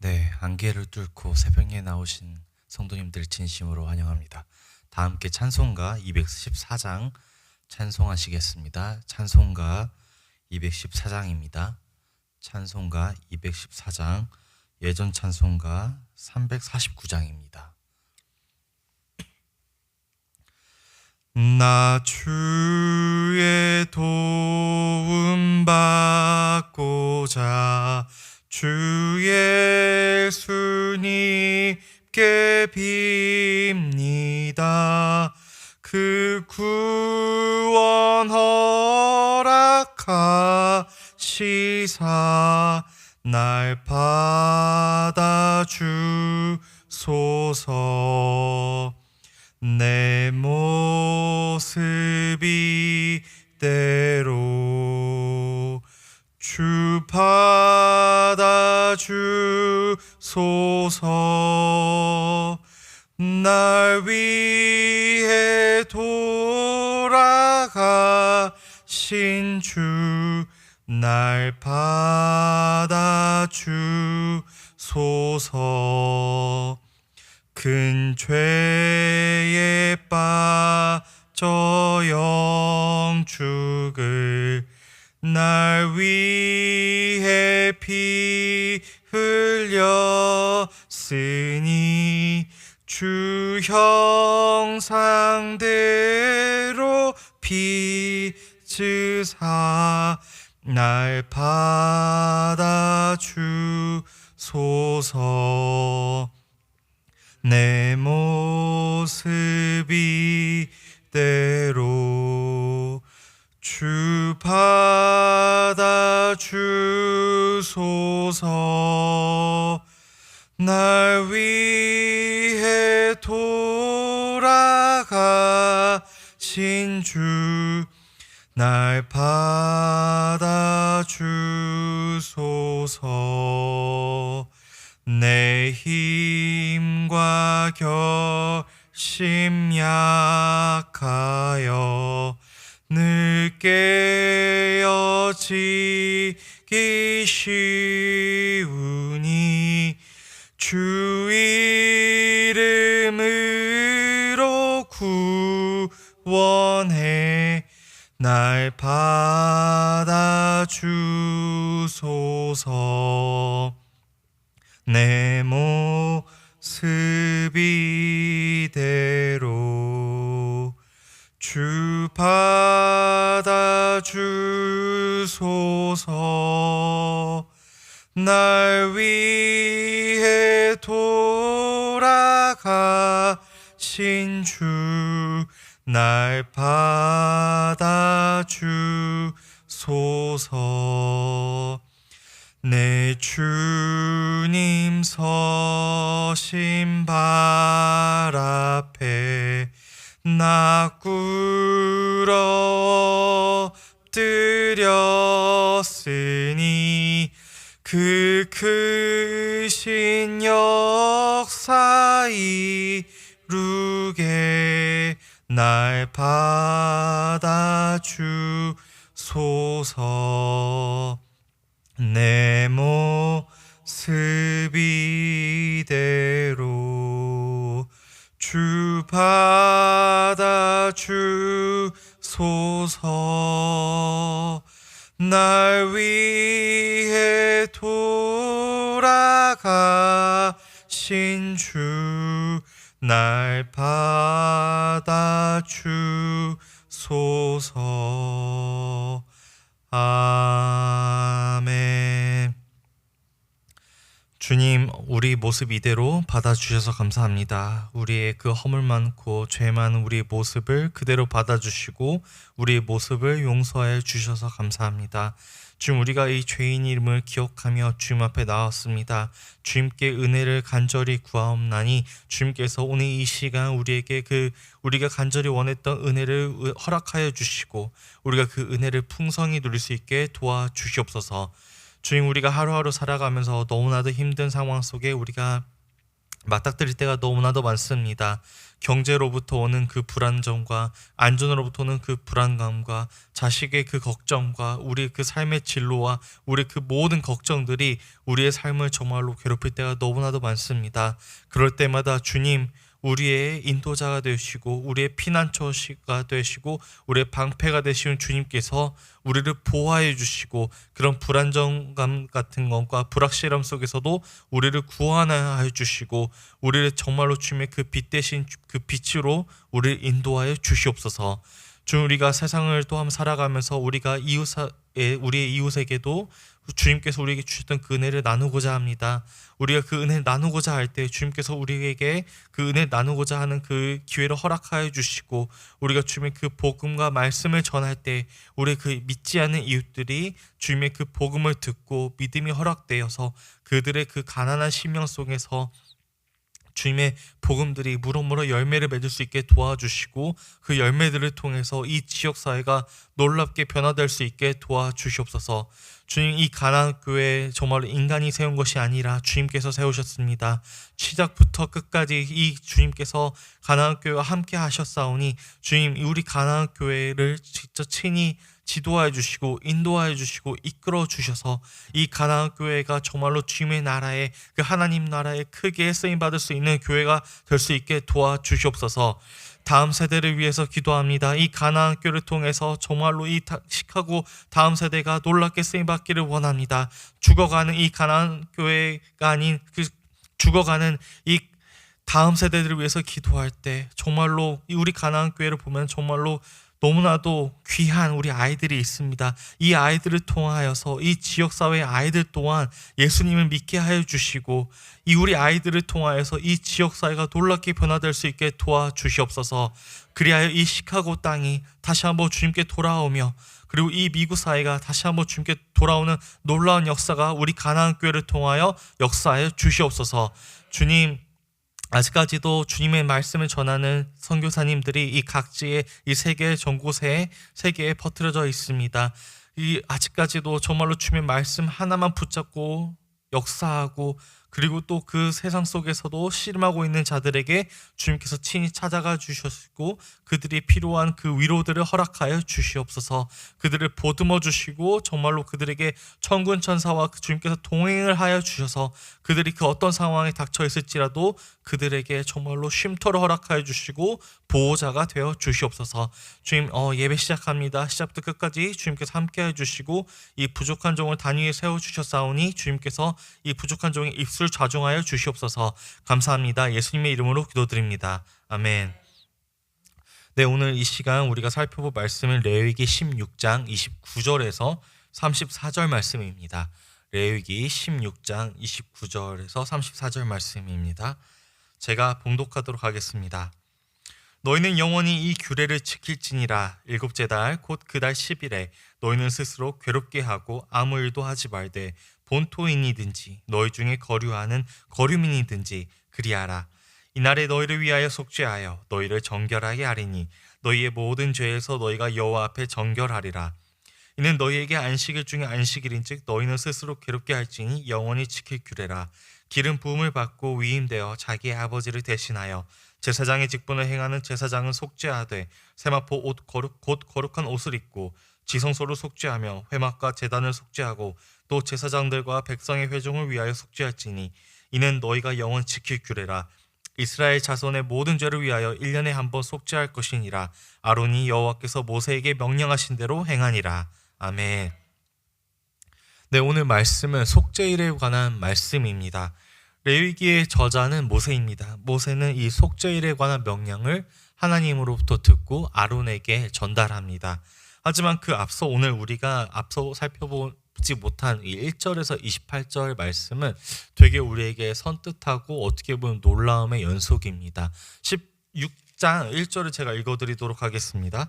네, 안개를 뚫고 새벽에 나오신 성도님들 진심으로 환영합니다. 다 함께 찬송가 214장 찬송하시겠습니다. 찬송가 214장입니다. 찬송가 214장, 예전 찬송가 349장입니다. 나 주의 도움 받고자 주 예수님께 빕니다. 그 구원 허락하시사 날 받아주소서. 내 모습 이대로 주 받아주소서. 날 위해 돌아가신 주 날 받아주소서. 큰 죄에 빠져 영죽을 날 위해 피 흘렸으니 주 형상대로 빚으사 날 받아주소서. 내 모습 이대로 주 받아주소서. 날 위해 돌아가신 주 날 받아주소서. 내 힘과 결심 약하여 늘 깨어지기 쉬우니 주 이름으로 구원해 날 받아주소서. 내 모습 이대로 주 받아주소서. 날 위해 돌아가신 주 날 받아주소서. 내 주님 서신 발 앞에 나 꿇어 엎드렸으니 그 크신 역사 이루게 날 받아주소서. 내 모습 이대로 주 받아주소서. 날 위해 돌아가신 주 날 받아주소서. 아멘. 주님, 우리 모습 이대로 받아주셔서 감사합니다. 우리의 그 허물 많고 죄 많은 우리의 모습을 그대로 받아주시고 우리의 모습을 용서해 주셔서 감사합니다. 주님, 우리가 이 죄인 이름을 기억하며 주님 앞에 나왔습니다. 주님께 은혜를 간절히 구하옵나니 주님께서 오늘 이 시간 우리에게 우리가 간절히 원했던 은혜를 허락하여 주시고 우리가 그 은혜를 풍성히 누릴 수 있게 도와주시옵소서. 주님, 우리가 하루하루 살아가면서 너무나도 힘든 상황 속에 우리가 맞닥뜨릴 때가 너무나도 많습니다. 경제로부터 오는 그 불안정과 안전으로부터 오는 그 불안감과 자식의 그 걱정과 우리의 그 삶의 진로와 우리의 그 모든 걱정들이 우리의 삶을 정말로 괴롭힐 때가 너무나도 많습니다. 그럴 때마다 주님, 우리의 인도자가 되시고 우리의 피난처가 되시고 우리의 방패가 되시는 주님께서 우리를 보호해 주시고 그런 불안정감 같은 것과 불확실함 속에서도 우리를 구원하여 주시고 우리를 정말로 주님의 그 빛 대신 그 빛으로 우리를 인도하여 주시옵소서. 주, 우리가 세상을 또한 살아가면서 우리가 우리의 이웃에게도 주님께서 우리에게 주셨던 그 은혜를 나누고자 합니다. 우리가 그 은혜를 나누고자 할 때 주님께서 우리에게 그 은혜를 나누고자 하는 그 기회를 허락하여 주시고 우리가 주님의 그 복음과 말씀을 전할 때 우리 그 믿지 않는 이웃들이 주님의 그 복음을 듣고 믿음이 허락되어서 그들의 그 가난한 심령 속에서 주님의 복음들이 무럭무럭 열매를 맺을 수 있게 도와주시고 그 열매들을 통해서 이 지역사회가 놀랍게 변화될 수 있게 도와주시옵소서. 주님, 이 가나안교회 정말 인간이 세운 것이 아니라 주님께서 세우셨습니다. 시작부터 끝까지 이 주님께서 가나안교회와 함께 하셨사오니 주님, 우리 가나안교회를 직접 친히 지도하여 주시고 인도하여 주시고 이끌어 주셔서 이 가나안 교회가 정말로 주님의 나라에 그 하나님 나라에 크게 쓰임 받을 수 있는 교회가 될 수 있게 도와주시옵소서. 다음 세대를 위해서 기도합니다. 이 가나안 교회를 통해서 정말로 이 시카고 다음 세대가 놀랍게 쓰임 받기를 원합니다. 죽어가는 이 가나안 교회가 아닌 그 죽어가는 이 다음 세대들을 위해서 기도할 때 정말로 우리 가나안 교회를 보면 정말로 너무나도 귀한 우리 아이들이 있습니다. 이 아이들을 통하여서 이 지역사회의 아이들 또한 예수님을 믿게 하여 주시고 이 우리 아이들을 통하여서 이 지역사회가 놀랍게 변화될 수 있게 도와주시옵소서. 그리하여 이 시카고 땅이 다시 한번 주님께 돌아오며 그리고 이 미국 사회가 다시 한번 주님께 돌아오는 놀라운 역사가 우리 가나안 교회를 통하여 역사하여 주시옵소서. 주님, 아직까지도 주님의 말씀을 전하는 선교사님들이 이 각지의 이 세계 전곳에 세계에 퍼뜨려져 있습니다. 이 아직까지도 정말로 주님의 말씀 하나만 붙잡고 역사하고 그리고 또 그 세상 속에서도 씨름하고 있는 자들에게 주님께서 친히 찾아가 주셨고 그들이 필요한 그 위로들을 허락하여 주시옵소서. 그들을 보듬어 주시고 정말로 그들에게 천군 천사와 주님께서 동행을 하여 주셔서 그들이 그 어떤 상황에 닥쳐 있을지라도 그들에게 정말로 쉼터를 허락하여 주시고 보호자가 되어 주시옵소서. 주님, 예배 시작합니다. 시작부터 끝까지 주님께서 함께해 주시고 이 부족한 종을 단위에 세워 주셨사오니 주님께서 이 부족한 종의 입술 좌중하여 주시옵소서. 감사합니다. 예수님의 이름으로 기도드립니다. 아멘. 네, 오늘 이 시간 우리가 살펴볼 말씀은 레위기 16장 29절에서 34절 말씀입니다. 레위기 16장 29절에서 34절 말씀입니다. 제가 봉독하도록 하겠습니다. 너희는 영원히 이 규례를 지킬지니라. 일곱째 달 곧 그 달 10일에 너희는 스스로 괴롭게 하고 아무 일도 하지 말되 본토인이든지 너희 중에 거류하는 거류민이든지 그리하라. 이날에 너희를 위하여 속죄하여 너희를 정결하게 하리니 너희의 모든 죄에서 너희가 여호와 앞에 정결하리라. 이는 너희에게 안식일 중에 안식일인즉 너희는 스스로 괴롭게 할지니 영원히 지킬 규례라. 기름 부음을 받고 위임되어 자기의 아버지를 대신하여 제사장의 직분을 행하는 제사장은 속죄하되 세마포 곧 거룩한 옷을 입고 지성소를 속죄하며 회막과 제단을 속죄하고 또 제사장들과 백성의 회중을 위하여 속죄할지니 이는 너희가 영원 지킬 규례라. 이스라엘 자손의 모든 죄를 위하여 1년에 한 번 속죄할 것이니라. 아론이 여호와께서 모세에게 명령하신 대로 행하니라. 아멘. 네, 오늘 말씀은 속죄일에 관한 말씀입니다. 레위기의 저자는 모세입니다. 모세는 이 속죄일에 관한 명령을 하나님으로부터 듣고 아론에게 전달합니다. 하지만 그 앞서 오늘 우리가 앞서 살펴보지 못한 이 1절에서 28절 말씀은 되게 우리에게 선뜻하고 어떻게 보면 놀라움의 연속입니다. 16장 1절을 제가 읽어드리도록 하겠습니다.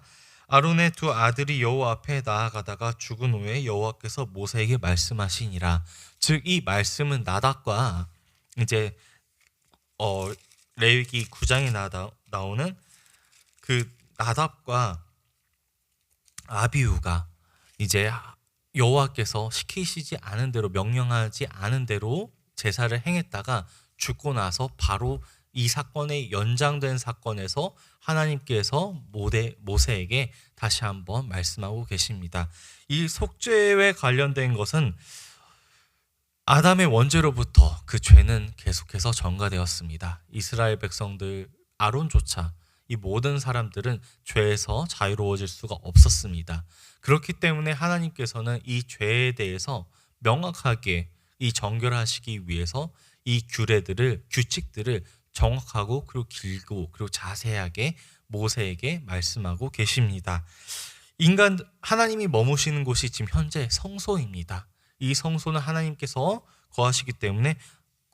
아론의 두 아들이 여호와 앞에 나아가다가 죽은 후에 여호와께서 모세에게 말씀하시니라. 즉 이 말씀은 나답과 이제 레위기 9장에 나오는 그 나답과 아비후가 이제 여호와께서 시키시지 않은 대로 명령하지 않은 대로 제사를 행했다가 죽고 나서 바로 이 사건의 연장된 사건에서 하나님께서 모세에게 다시 한번 말씀하고 계십니다. 이 속죄에 관련된 것은 아담의 원죄로부터 그 죄는 계속해서 전가되었습니다. 이스라엘 백성들, 아론조차 이 모든 사람들은 죄에서 자유로워질 수가 없었습니다. 그렇기 때문에 하나님께서는 이 죄에 대해서 명확하게 이 정결하시기 위해서 이 규칙들을 정확하고 그리고 길고 그리고 자세하게 모세에게 말씀하고 계십니다. 하나님이 머무시는 곳이 지금 현재 성소입니다. 이 성소는 하나님께서 거하시기 때문에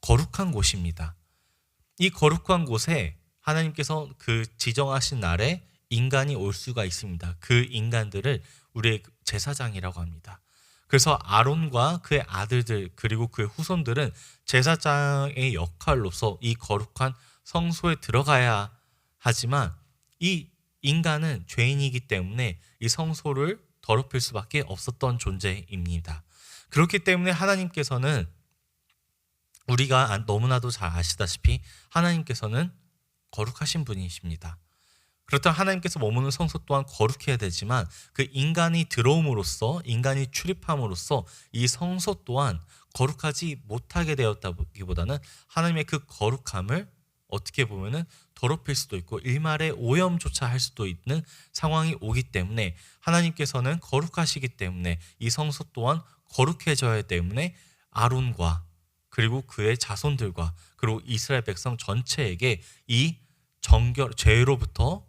거룩한 곳입니다. 이 거룩한 곳에 하나님께서 그 지정하신 날에 인간이 올 수가 있습니다. 그 인간들을 우리의 제사장이라고 합니다. 그래서 아론과 그의 아들들 그리고 그의 후손들은 제사장의 역할로서 이 거룩한 성소에 들어가야 하지만 이 인간은 죄인이기 때문에 이 성소를 더럽힐 수밖에 없었던 존재입니다. 그렇기 때문에 하나님께서는 우리가 너무나도 잘 아시다시피 하나님께서는 거룩하신 분이십니다. 그렇다면 하나님께서 머무는 성소 또한 거룩해야 되지만 그 인간이 들어옴으로써 인간이 출입함으로써 이 성소 또한 거룩하지 못하게 되었다기보다는 하나님의 그 거룩함을 어떻게 보면은 더럽힐 수도 있고 일말의 오염조차 할 수도 있는 상황이 오기 때문에 하나님께서는 거룩하시기 때문에 이 성소 또한 거룩해져야 때문에 아론과 그리고 그의 자손들과 그리고 이스라엘 백성 전체에게 이 죄로부터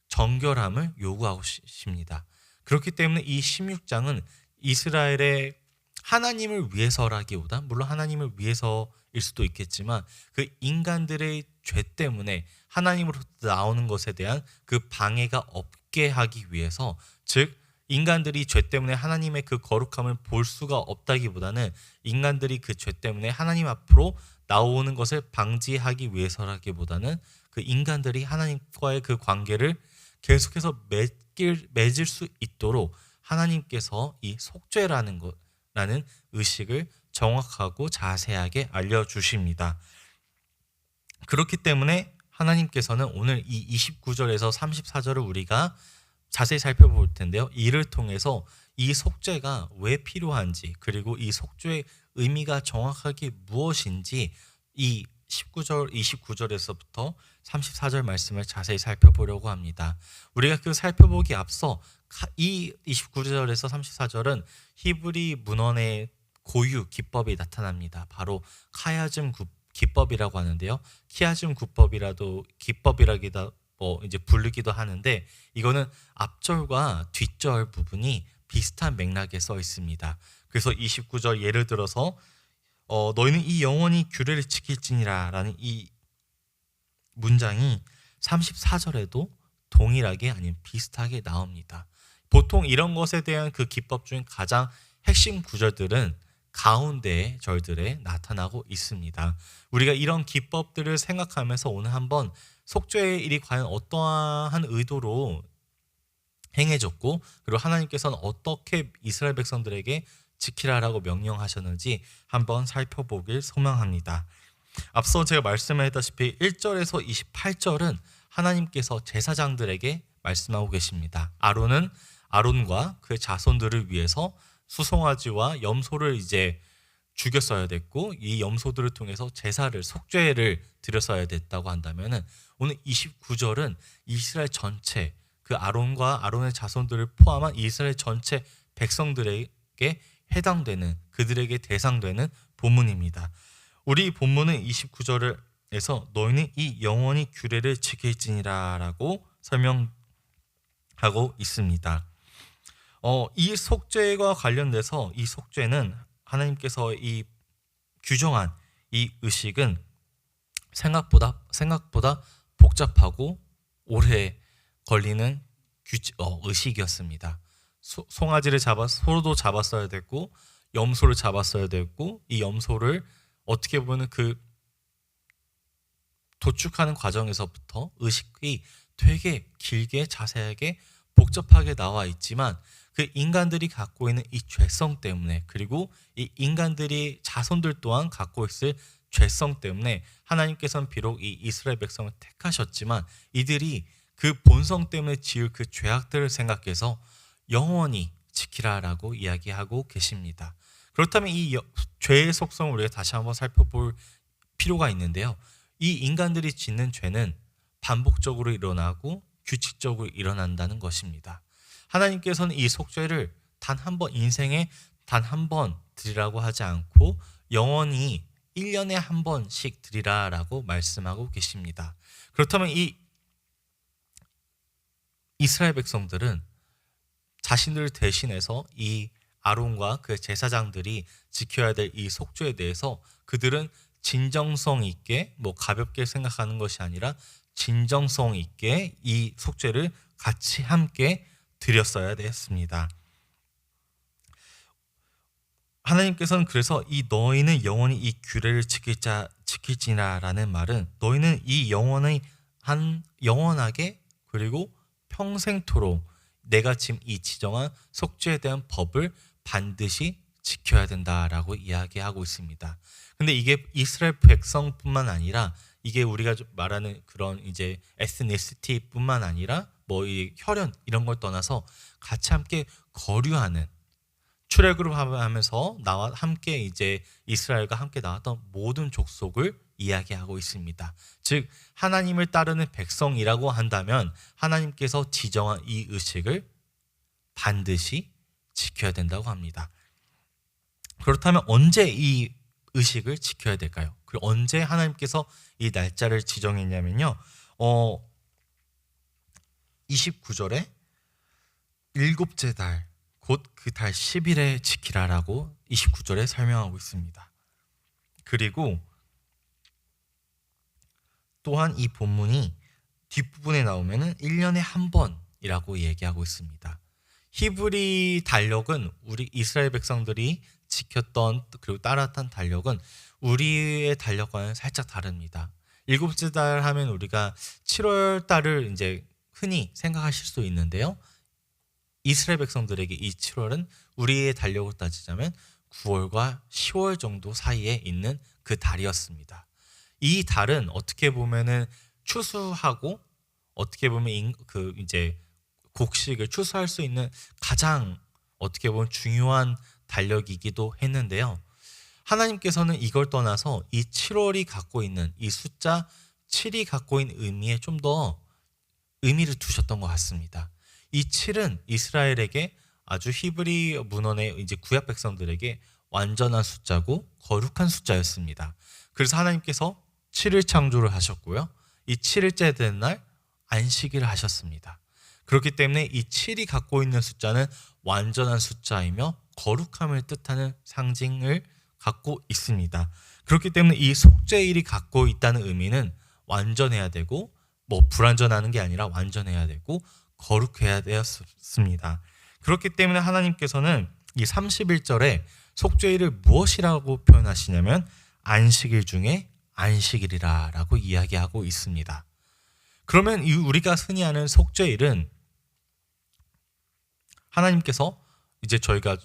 정결함을 요구하고 싶습니다. 그렇기 때문에 이 16장은 이스라엘의 하나님을 위해서라기보다 물론 하나님을 위해서일 수도 있겠지만 그 인간들의 죄 때문에 하나님으로부터 나오는 것에 대한 그 방해가 없게 하기 위해서 즉 인간들이 죄 때문에 하나님의 그 거룩함을 볼 수가 없다기보다는 인간들이 그 죄 때문에 하나님 앞으로 나오는 것을 방지하기 위해서라기보다는 그 인간들이 하나님과의 그 관계를 계속해서 맺을 수 있도록 하나님께서 이 속죄라는 의식을 정확하고 자세하게 알려주십니다. 그렇기 때문에 하나님께서는 오늘 이 29절에서 34절을 우리가 자세히 살펴볼 텐데요. 이를 통해서 이 속죄가 왜 필요한지 그리고 이 속죄의 의미가 정확하게 무엇인지 이 29절에서부터 34절 말씀을 자세히 살펴보려고 합니다. 우리가 그 살펴보기 앞서 이 29절에서 34절은 히브리 문헌의 고유 기법이 나타납니다. 바로 카야즘 기법이라고 하는데요. 키야즘 기법이라기도 이제 부르기도 하는데 이거는 앞절과 뒷절 부분이 비슷한 맥락에 써 있습니다. 그래서 29절 예를 들어서 너희는 이 영원히 규례를 지킬지니라 라는 이 문장이 34절에도 동일하게 아니면 비슷하게 나옵니다. 보통 이런 것에 대한 그 기법 중 가장 핵심 구절들은 가운데의 절들에 나타나고 있습니다. 우리가 이런 기법들을 생각하면서 오늘 한번 속죄의 일이 과연 어떠한 의도로 행해졌고 그리고 하나님께서는 어떻게 이스라엘 백성들에게 지키라라고 명령하셨는지 한번 살펴보길 소망합니다. 앞서 제가 말씀했다시피 1절에서 28절은 하나님께서 제사장들에게 말씀하고 계십니다. 아론과 그의 자손들을 위해서 수송아지와 염소를 이제 죽였어야 됐고 이 염소들을 통해서 속죄를 드렸어야 됐다고 한다면은 오늘 29절은 이스라엘 전체 그 아론과 아론의 자손들을 포함한 이스라엘 전체 백성들에게 해당되는 그들에게 대상되는 본문입니다. 우리 본문은 29절에서 너희는 이 영원히 규례를 지킬지니라 라고 설명하고 있습니다. 이 속죄와 관련돼서 이 속죄는 하나님께서 이 규정한 이 의식은 생각보다 복잡하고 오래 걸리는 의식이었습니다. 송아지를 소도 잡았어야 됐고 염소를 잡았어야 됐고 이 염소를 어떻게 보면 그 도축하는 과정에서부터 의식이 되게 길게 자세하게 복잡하게 나와 있지만 그 인간들이 갖고 있는 이 죄성 때문에 그리고 이 인간들이 자손들 또한 갖고 있을 죄성 때문에 하나님께서는 비록 이 이스라엘 백성을 택하셨지만 이들이 그 본성 때문에 지을 그 죄악들을 생각해서 영원히 지키라라고 이야기하고 계십니다. 그렇다면 이 죄의 속성을 우리가 다시 한번 살펴볼 필요가 있는데요. 이 인간들이 짓는 죄는 반복적으로 일어나고 규칙적으로 일어난다는 것입니다. 하나님께서는 이 속죄를 단 한 번, 인생에 단 한 번 드리라고 하지 않고 영원히 1년에 한 번씩 드리라라고 말씀하고 계십니다. 그렇다면 이 이스라엘 백성들은 자신들을 대신해서 이 아론과 그 제사장들이 지켜야 될 이 속죄에 대해서 그들은 진정성 있게 가볍게 생각하는 것이 아니라 진정성 있게 이 속죄를 같이 함께 드렸어야 됐습니다. 하나님께서는 그래서 이 너희는 영원히 이 규례를 지킬지라라는 말은 너희는 이 영원하게 그리고 평생토록 내가 지금 이 지정한 속죄에 대한 법을 반드시 지켜야 된다라고 이야기하고 있습니다. 근데 이게 이스라엘 백성뿐만 아니라 이게 우리가 말하는 그런 이제 에스니시티뿐만 아니라 이 혈연 이런 걸 떠나서 같이 함께 거류하는 출애굽을 하면서 나와 함께 이제 이스라엘과 함께 나왔던 모든 족속을 이야기하고 있습니다. 즉 하나님을 따르는 백성이라고 한다면 하나님께서 지정한 이 의식을 반드시 지켜야 된다고 합니다. 그렇다면 언제 이 의식을 지켜야 될까요? 그리고 언제 하나님께서 이 날짜를 지정했냐면요. 29절에 일곱째 달 곧 그 달 10일에 지키라라고 29절에 설명하고 있습니다. 그리고 또한 이 본문이 뒷부분에 나오면은 1년에 한 번이라고 얘기하고 있습니다. 히브리 달력은 우리 이스라엘 백성들이 지켰던 그리고 따랐던 달력은 우리의 달력과는 살짝 다릅니다. 일곱째 달 하면 우리가 7월 달을 이제 흔히 생각하실 수 있는데요. 이스라엘 백성들에게 이 7월은 우리의 달력으로 따지자면 9월과 10월 정도 사이에 있는 그 달이었습니다. 이 달은 어떻게 보면은 추수하고 어떻게 보면 그 이제 곡식을 추수할 수 있는 가장 어떻게 보면 중요한 달력이기도 했는데요. 하나님께서는 이걸 떠나서 이 7월이 갖고 있는 이 숫자 7이 갖고 있는 의미에 좀 더 의미를 두셨던 것 같습니다. 이 7은 이스라엘에게 아주 히브리 문헌의 이제 구약 백성들에게 완전한 숫자고 거룩한 숫자였습니다. 그래서 하나님께서 7일 창조를 하셨고요. 이 7일째 되는 날 안식일을 하셨습니다. 그렇기 때문에 이 7이 갖고 있는 숫자는 완전한 숫자이며 거룩함을 뜻하는 상징을 갖고 있습니다. 그렇기 때문에 이 속죄일이 갖고 있다는 의미는 완전해야 되고 불완전하는 게 아니라 완전해야 되고 거룩해야 되었습니다. 그렇기 때문에 하나님께서는 이 31절에 속죄일을 무엇이라고 표현하시냐면 안식일 중에 안식일이라고 이야기하고 있습니다. 그러면 우리가 흔히 아는 속죄일은 하나님께서 이제 저희가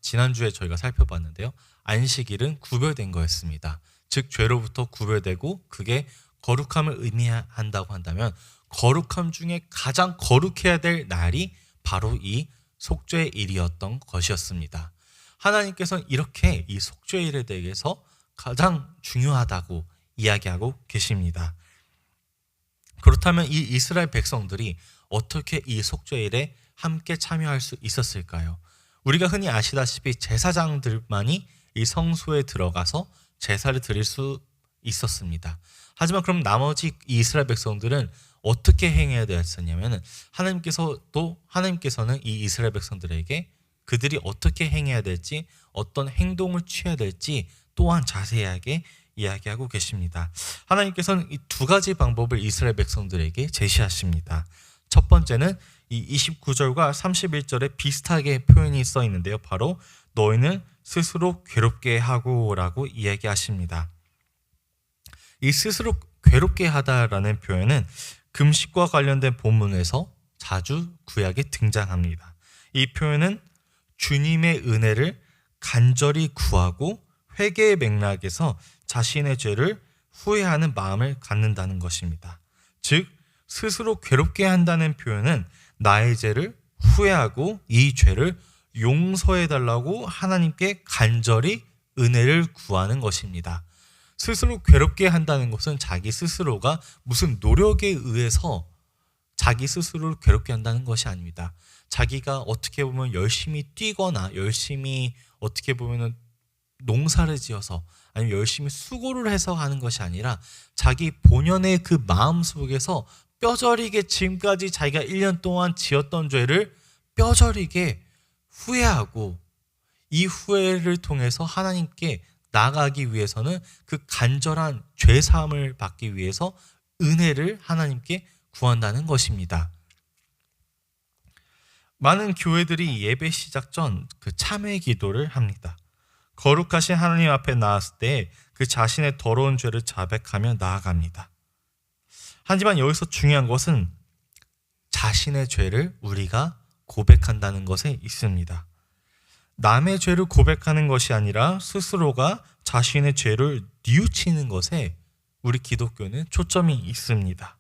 지난주에 저희가 살펴봤는데요. 안식일은 구별된 거였습니다. 즉 죄로부터 구별되고 그게 거룩함을 의미한다고 한다면 거룩함 중에 가장 거룩해야 될 날이 바로 이 속죄일이었던 것이었습니다. 하나님께서는 이렇게 이 속죄일에 대해서 가장 중요하다고 이야기하고 계십니다. 그렇다면 이 이스라엘 백성들이 어떻게 이 속죄일에 함께 참여할 수 있었을까요? 우리가 흔히 아시다시피 제사장들만이 이 성소에 들어가서 제사를 드릴 수 있었습니다. 하지만 그럼 나머지 이스라엘 백성들은 어떻게 행해야 되었었냐면 하나님께서는 이 이스라엘 백성들에게 그들이 어떻게 행해야 될지 어떤 행동을 취해야 될지 또한 자세하게 이야기하고 계십니다. 하나님께서는 이 두 가지 방법을 이스라엘 백성들에게 제시하십니다. 첫 번째는 이 29절과 31절에 비슷하게 표현이 써 있는데요. 바로 너희는 스스로 괴롭게 하고라고 이야기하십니다. 이 스스로 괴롭게 하다라는 표현은 금식과 관련된 본문에서 자주 구약에 등장합니다. 이 표현은 주님의 은혜를 간절히 구하고 회개의 맥락에서 자신의 죄를 후회하는 마음을 갖는다는 것입니다. 즉 스스로 괴롭게 한다는 표현은 나의 죄를 후회하고 이 죄를 용서해달라고 하나님께 간절히 은혜를 구하는 것입니다. 스스로 괴롭게 한다는 것은 자기 스스로가 무슨 노력에 의해서 자기 스스로를 괴롭게 한다는 것이 아닙니다. 자기가 어떻게 보면 열심히 뛰거나 열심히 어떻게 보면 농사를 지어서 아니면 열심히 수고를 해서 하는 것이 아니라 자기 본연의 그 마음 속에서 뼈저리게 지금까지 자기가 1년 동안 지었던 죄를 뼈저리게 후회하고 이 후회를 통해서 하나님께 나아가기 위해서는 그 간절한 죄사함을 받기 위해서 은혜를 하나님께 구한다는 것입니다. 많은 교회들이 예배 시작 전 그 참회 기도를 합니다. 거룩하신 하나님 앞에 나왔을 때 그 자신의 더러운 죄를 자백하며 나아갑니다. 하지만 여기서 중요한 것은 자신의 죄를 우리가 고백한다는 것에 있습니다. 남의 죄를 고백하는 것이 아니라 스스로가 자신의 죄를 뉘우치는 것에 우리 기독교는 초점이 있습니다.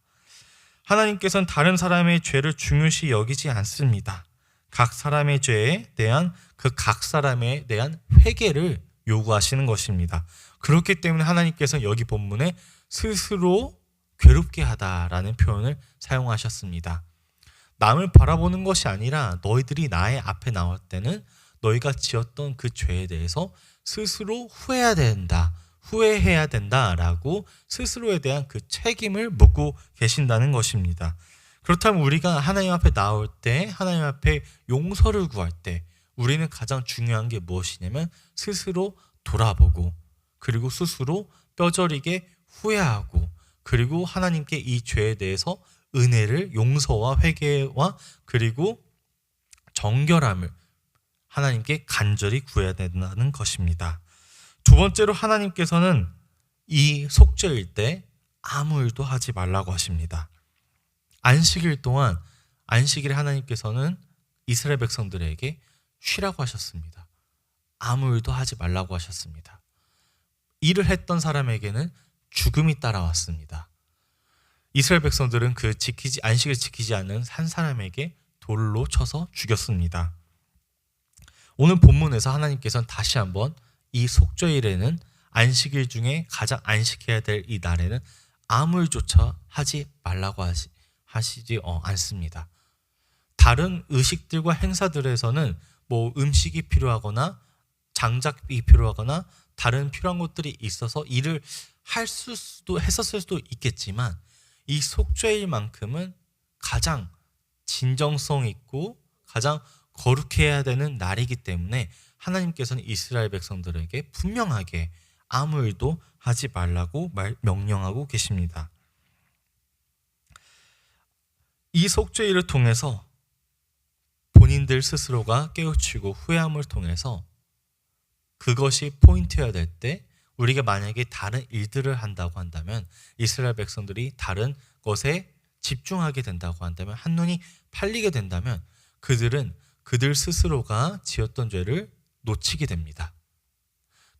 하나님께서는 다른 사람의 죄를 중요시 여기지 않습니다. 각 사람의 죄에 대한 각 사람에 대한 회개를 요구하시는 것입니다. 그렇기 때문에 하나님께서는 여기 본문에 스스로 괴롭게 하다라는 표현을 사용하셨습니다. 남을 바라보는 것이 아니라 너희들이 나의 앞에 나올 때는 너희가 지었던 그 죄에 대해서 스스로 후회해야 된다라고 스스로에 대한 그 책임을 묻고 계신다는 것입니다. 그렇다면 우리가 하나님 앞에 나올 때, 하나님 앞에 용서를 구할 때 우리는 가장 중요한 게 무엇이냐면 스스로 돌아보고 그리고 스스로 뼈저리게 후회하고 그리고 하나님께 이 죄에 대해서 은혜를 용서와 회개와 그리고 정결함을 하나님께 간절히 구해야 된다는 것입니다. 두 번째로 하나님께서는 이 속죄일 때 아무 일도 하지 말라고 하십니다. 안식일 동안 안식일에 하나님께서는 이스라엘 백성들에게 쉬라고 하셨습니다. 아무 일도 하지 말라고 하셨습니다. 일을 했던 사람에게는 죽음이 따라왔습니다. 이스라엘 백성들은 그 안식을 지키지 않는 한 사람에게 돌로 쳐서 죽였습니다. 오늘 본문에서 하나님께서는 다시 한번 이 속죄일에는 안식일 중에 가장 안식해야 될 이 날에는 아무 일조차 하지 말라고 하시지 않습니다. 다른 의식들과 행사들에서는 뭐 음식이 필요하거나 장작이 필요하거나 다른 필요한 것들이 있어서 일을 했었을 수도 있겠지만 이 속죄일만큼은 가장 진정성 있고 가장 거룩해야 되는 날이기 때문에 하나님께서는 이스라엘 백성들에게 분명하게 아무 일도 하지 말라고 명령하고 계십니다. 이 속죄일을 통해서 본인들 스스로가 깨우치고 후회함을 통해서 그것이 포인트여야 될 때 우리가 만약에 다른 일들을 한다고 한다면 이스라엘 백성들이 다른 것에 집중하게 된다고 한다면 한눈이 팔리게 된다면 그들 스스로가 지었던 죄를 놓치게 됩니다.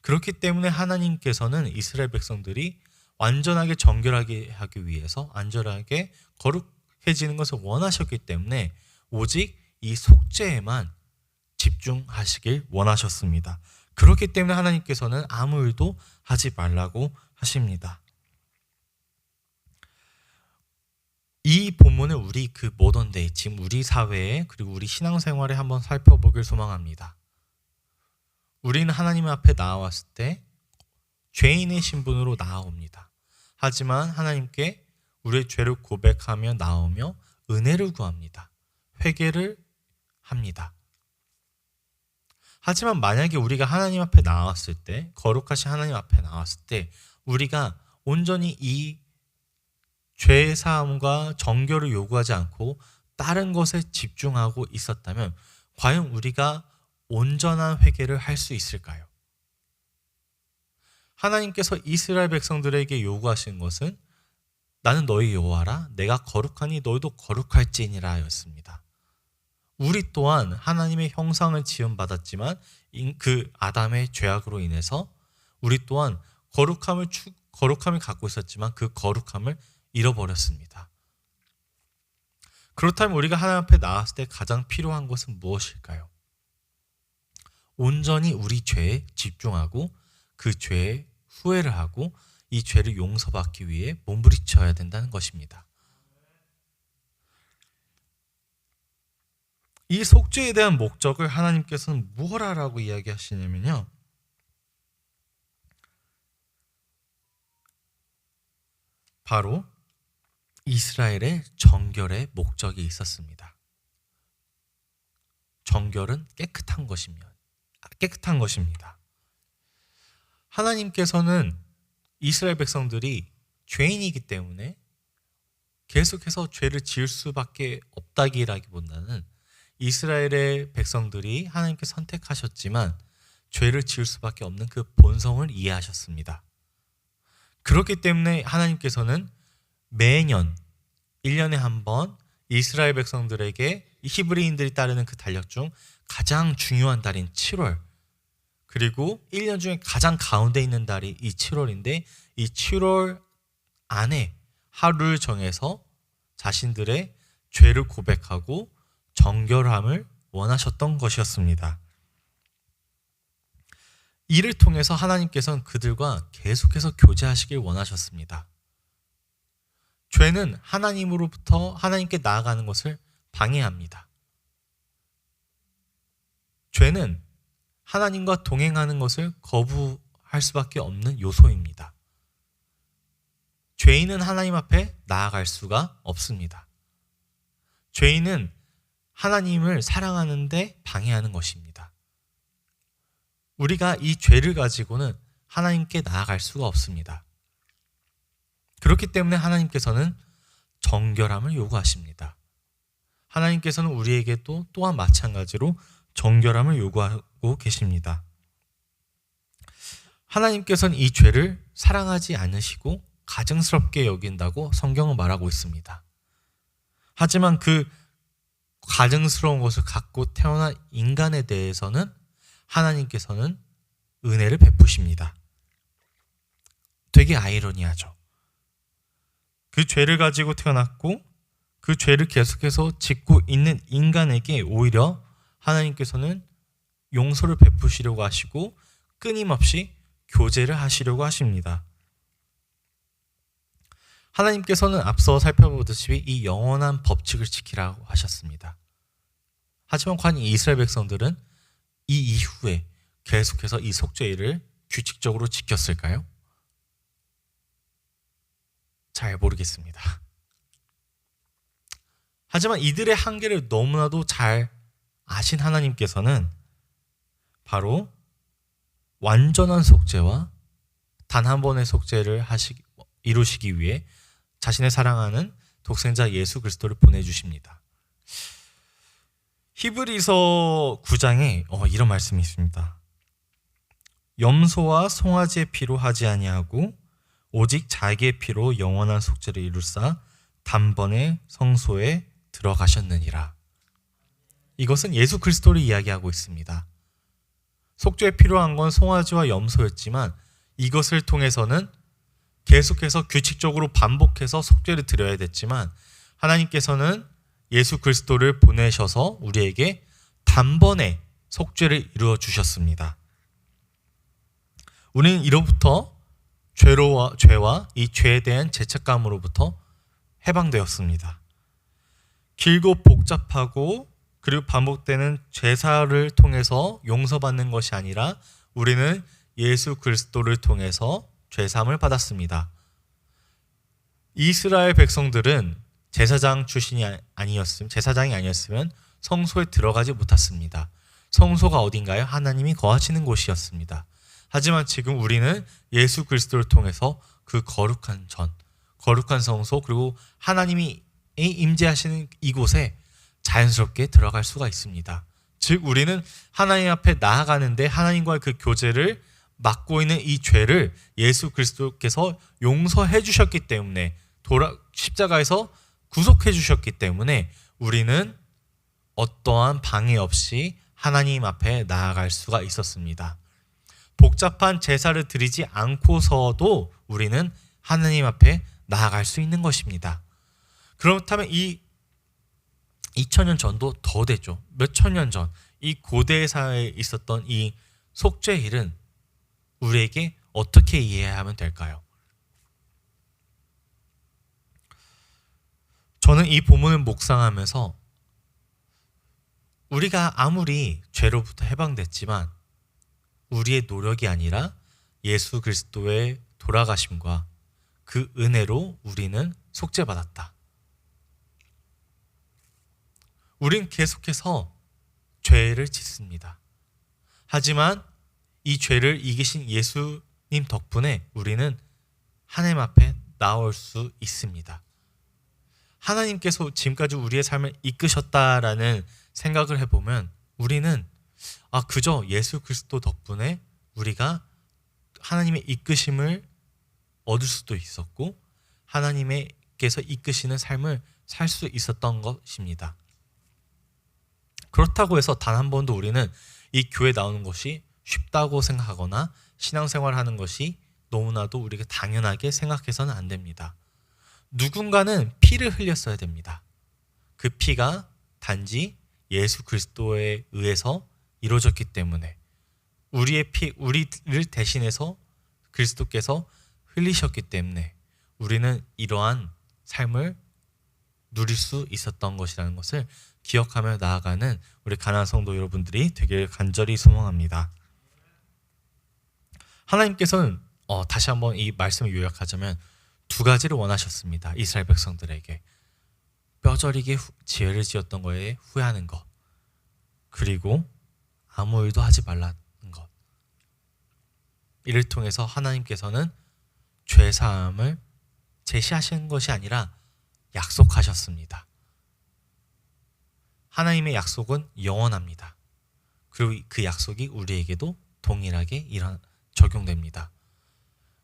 그렇기 때문에 하나님께서는 이스라엘 백성들이 완전하게 정결하게 하기 위해서 안전하게 거룩해지는 것을 원하셨기 때문에 오직 이 속죄에만 집중하시길 원하셨습니다. 그렇기 때문에 하나님께서는 아무 일도 하지 말라고 하십니다. 이 본문을 우리 그 모던데이 지금 우리 사회에 그리고 우리 신앙생활에 한번 살펴보길 소망합니다. 우리는 하나님 앞에 나왔을 때 죄인의 신분으로 나아옵니다. 하지만 하나님께 우리의 죄를 고백하며 나오며 은혜를 구합니다. 회개를 합니다. 하지만 만약에 우리가 하나님 앞에 나왔을 때, 거룩하신 하나님 앞에 나왔을 때 우리가 온전히 이 죄의 사함과 정결을 요구하지 않고 다른 것에 집중하고 있었다면 과연 우리가 온전한 회개를 할 수 있을까요? 하나님께서 이스라엘 백성들에게 요구하신 것은 나는 너희 여호와라 내가 거룩하니 너희도 거룩할지니라 였습니다. 우리 또한 하나님의 형상을 지음받았지만 그 아담의 죄악으로 인해서 우리 또한 거룩함을 갖고 있었지만 그 거룩함을 잃어버렸습니다. 그렇다면 우리가 하나님 앞에 나왔을 때 가장 필요한 것은 무엇일까요? 온전히 우리 죄에 집중하고 그 죄에 후회를 하고 이 죄를 용서받기 위해 몸부림쳐야 된다는 것입니다. 이 속죄에 대한 목적을 하나님께서는 무엇이라고 이야기하시냐면요, 바로 이스라엘의 정결의 목적이 있었습니다. 정결은 깨끗한 것입니다. 하나님께서는 이스라엘 백성들이 죄인이기 때문에 계속해서 죄를 지을 수밖에 없다기라기보다는 이스라엘의 백성들이 하나님께 선택하셨지만 죄를 지을 수밖에 없는 그 본성을 이해하셨습니다. 그렇기 때문에 하나님께서는 매년 1년에 한 번 이스라엘 백성들에게 히브리인들이 따르는 그 달력 중 가장 중요한 달인 7월, 그리고 1년 중에 가장 가운데 있는 달이 이 7월인데 이 7월 안에 하루를 정해서 자신들의 죄를 고백하고 정결함을 원하셨던 것이었습니다. 이를 통해서 하나님께서는 그들과 계속해서 교제하시길 원하셨습니다. 죄는 하나님으로부터 하나님께 나아가는 것을 방해합니다. 죄는 하나님과 동행하는 것을 거부할 수밖에 없는 요소입니다. 죄인은 하나님 앞에 나아갈 수가 없습니다. 죄인은 하나님을 사랑하는데 방해하는 것입니다. 우리가 이 죄를 가지고는 하나님께 나아갈 수가 없습니다. 그렇기 때문에 하나님께서는 정결함을 요구하십니다. 하나님께서는 우리에게 또한 마찬가지로 정결함을 요구하고 계십니다. 하나님께서는 이 죄를 사랑하지 않으시고 가증스럽게 여긴다고 성경은 말하고 있습니다. 하지만 그 가증스러운 것을 갖고 태어난 인간에 대해서는 하나님께서는 은혜를 베푸십니다. 되게 아이러니하죠. 그 죄를 가지고 태어났고 그 죄를 계속해서 짓고 있는 인간에게 오히려 하나님께서는 용서를 베푸시려고 하시고 끊임없이 교제를 하시려고 하십니다. 하나님께서는 앞서 살펴보듯이 이 영원한 법칙을 지키라고 하셨습니다. 하지만 과연 이스라엘 백성들은 이 이후에 계속해서 이 속죄일을 규칙적으로 지켰을까요? 잘 모르겠습니다. 하지만 이들의 한계를 너무나도 잘 아신 하나님께서는 바로 완전한 속죄와 단 한 번의 속죄를 이루시기 위해 자신의 사랑하는 독생자 예수 그리스도를 보내주십니다. 히브리서 9장에 이런 말씀이 있습니다. 염소와 송아지의 피로 하지 아니하고 오직 자기의 피로 영원한 속죄를 이루사 단번에 성소에 들어가셨느니라. 이것은 예수 그리스도를 이야기하고 있습니다. 속죄에 필요한 건 송아지와 염소였지만 이것을 통해서는 계속해서 규칙적으로 반복해서 속죄를 드려야 됐지만 하나님께서는 예수 그리스도를 보내셔서 우리에게 단번에 속죄를 이루어 주셨습니다. 우리는 이로부터 죄와 이 죄에 대한 죄책감으로부터 해방되었습니다. 길고 복잡하고 그리고 반복되는 제사를 통해서 용서받는 것이 아니라 우리는 예수 그리스도를 통해서 죄사함을 받았습니다. 이스라엘 백성들은 제사장이 아니었으면 성소에 들어가지 못했습니다. 성소가 어딘가요? 하나님이 거하시는 곳이었습니다. 하지만 지금 우리는 예수 그리스도를 통해서 그 거룩한 성소 그리고 하나님이 임재하시는 이곳에 자연스럽게 들어갈 수가 있습니다. 즉 우리는 하나님 앞에 나아가는데 하나님과의 그 교제를 막고 있는 이 죄를 예수 그리스도께서 용서해 주셨기 때문에 십자가에서 구속해 주셨기 때문에 우리는 어떠한 방해 없이 하나님 앞에 나아갈 수가 있었습니다. 복잡한 제사를 드리지 않고서도 우리는 하나님 앞에 나아갈 수 있는 것입니다. 그렇다면 이 2000년 전도 더 됐죠. 몇 천 년 전 이 고대 사회에 있었던 이 속죄일은 우리에게 어떻게 이해하면 될까요? 저는 이 본문을 묵상하면서 우리가 아무리 죄로부터 해방됐지만 우리의 노력이 아니라 예수 그리스도의 돌아가심과 그 은혜로 우리는 속죄받았다. 우린 계속해서 죄를 짓습니다. 하지만 이 죄를 이기신 예수님 덕분에 우리는 하나님 앞에 나올 수 있습니다. 하나님께서 지금까지 우리의 삶을 이끄셨다라는 생각을 해보면 우리는 그저 예수 그리스도 덕분에 우리가 하나님의 이끄심을 얻을 수도 있었고 하나님께서 이끄시는 삶을 살 수 있었던 것입니다. 그렇다고 해서 단 한 번도 우리는 이 교회 나오는 것이 쉽다고 생각하거나 신앙생활하는 것이 너무나도 우리가 당연하게 생각해서는 안 됩니다. 누군가는 피를 흘렸어야 됩니다. 그 피가 단지 예수 그리스도에 의해서 이루어졌기 때문에 우리의 피, 우리를 대신해서 그리스도께서 흘리셨기 때문에 우리는 이러한 삶을 누릴 수 있었던 것이라는 것을 기억하며 나아가는 우리 가나안 성도 여러분들이 되길 간절히 소망합니다. 하나님께서는 다시 한번 이 말씀을 요약하자면 두 가지를 원하셨습니다. 이스라엘 백성들에게 뼈저리게 죄를 지었던 거에 후회하는 것, 그리고 아무 일도 하지 말라는 것. 이를 통해서 하나님께서는 죄사함을 제시하신 것이 아니라 약속하셨습니다. 하나님의 약속은 영원합니다. 그리고 그 약속이 우리에게도 동일하게 적용됩니다.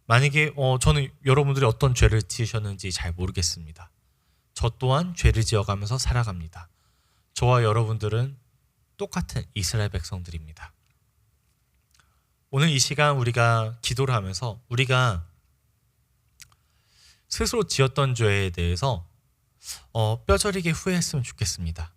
만약에 저는 여러분들이 어떤 죄를 지으셨는지 잘 모르겠습니다. 저 또한 죄를 지어가면서 살아갑니다. 저와 여러분들은 똑같은 이스라엘 백성들입니다. 오늘 이 시간 우리가 기도를 하면서 우리가 스스로 지었던 죄에 대해서 뼈저리게 후회했으면 좋겠습니다.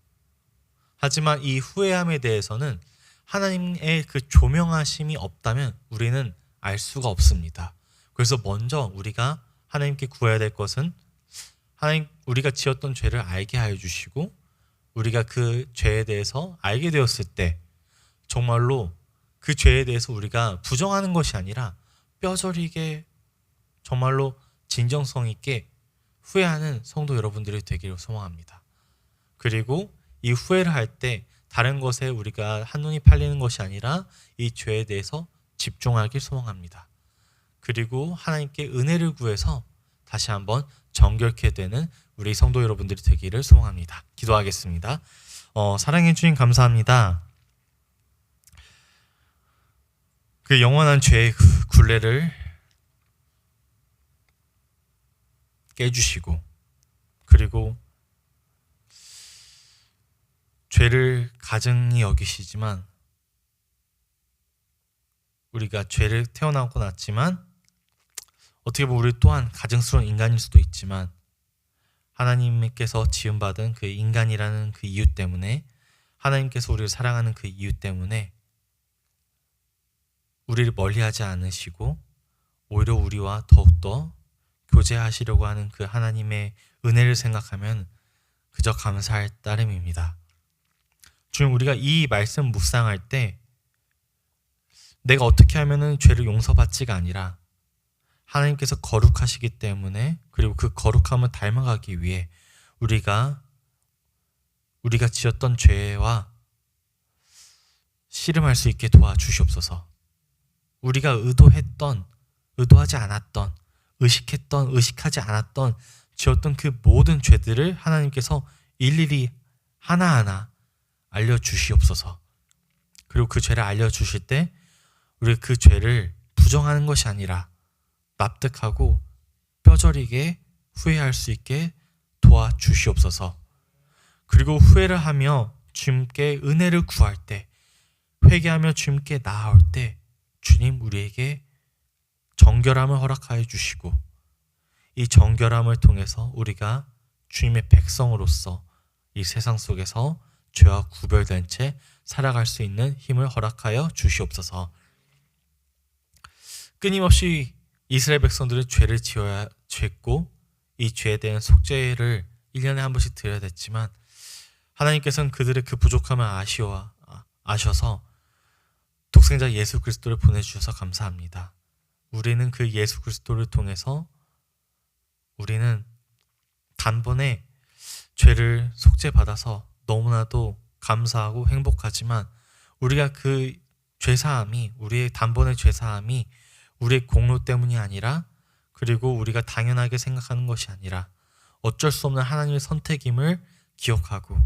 하지만 이 후회함에 대해서는 하나님의 그 조명하심이 없다면 우리는 알 수가 없습니다. 그래서 먼저 우리가 하나님께 구해야 될 것은 하나님 우리가 지었던 죄를 알게 하여 주시고 우리가 그 죄에 대해서 알게 되었을 때 정말로 그 죄에 대해서 우리가 부정하는 것이 아니라 뼈저리게 정말로 진정성 있게 후회하는 성도 여러분들이 되기를 소망합니다. 그리고 이 후회를 할 때 다른 것에 우리가 한눈이 팔리는 것이 아니라 이 죄에 대해서 집중하길 소망합니다. 그리고 하나님께 은혜를 구해서 다시 한번 정결케 되는 우리 성도 여러분들이 되기를 소망합니다. 기도하겠습니다. 사랑해 주님 감사합니다. 그 영원한 죄의 굴레를 깨주시고 그리고 죄를 가증히 여기시지만 우리가 죄를 태어나고 났지만 어떻게 보면 우리 또한 가증스러운 인간일 수도 있지만 하나님께서 지음받은 그 인간이라는 그 이유 때문에 하나님께서 우리를 사랑하는 그 이유 때문에 우리를 멀리하지 않으시고 오히려 우리와 더욱더 교제하시려고 하는 그 하나님의 은혜를 생각하면 그저 감사할 따름입니다. 주님, 우리가 이 말씀 묵상할 때 내가 어떻게 하면은 죄를 용서받지가 아니라 하나님께서 거룩하시기 때문에 그리고 그 거룩함을 닮아가기 위해 우리가 지었던 죄와 씨름할 수 있게 도와주시옵소서. 우리가 의도하지 않았던, 의식하지 않았던 지었던 그 모든 죄들을 하나님께서 일일이 하나하나 알려주시옵소서. 그리고 그 죄를 알려주실 때 우리가 그 죄를 부정하는 것이 아니라 납득하고 뼈저리게 후회할 수 있게 도와주시옵소서. 그리고 후회를 하며 주님께 은혜를 구할 때 회개하며 주님께 나아올 때 주님 우리에게 정결함을 허락하여 주시고 이 정결함을 통해서 우리가 주님의 백성으로서 이 세상 속에서 죄와 구별된 채 살아갈 수 있는 힘을 허락하여 주시옵소서. 끊임없이 이스라엘 백성들은 죄를 지었고 이 죄에 대한 속죄를 1년에 한 번씩 드려야 됐지만 하나님께서는 그들의 그 부족함을 아셔서 독생자 예수 그리스도를 보내주셔서 감사합니다. 우리는 그 예수 그리스도를 통해서 우리는 단번에 죄를 속죄받아서 너무나도 감사하고 행복하지만 우리가 그 죄사함이 우리의 단번의 죄사함이 우리의 공로 때문이 아니라 그리고 우리가 당연하게 생각하는 것이 아니라 어쩔 수 없는 하나님의 선택임을 기억하고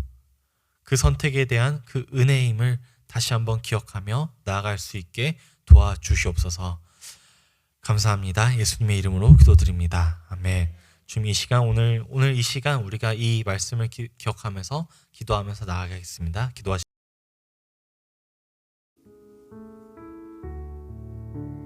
그 선택에 대한 그 은혜임을 다시 한번 기억하며 나아갈 수 있게 도와주시옵소서. 감사합니다. 예수님의 이름으로 기도드립니다. 아멘. 주님 이 시간 오늘 이 시간 우리가 이 말씀을 기억하면서 기도하면서 나아가겠습니다. 기도하시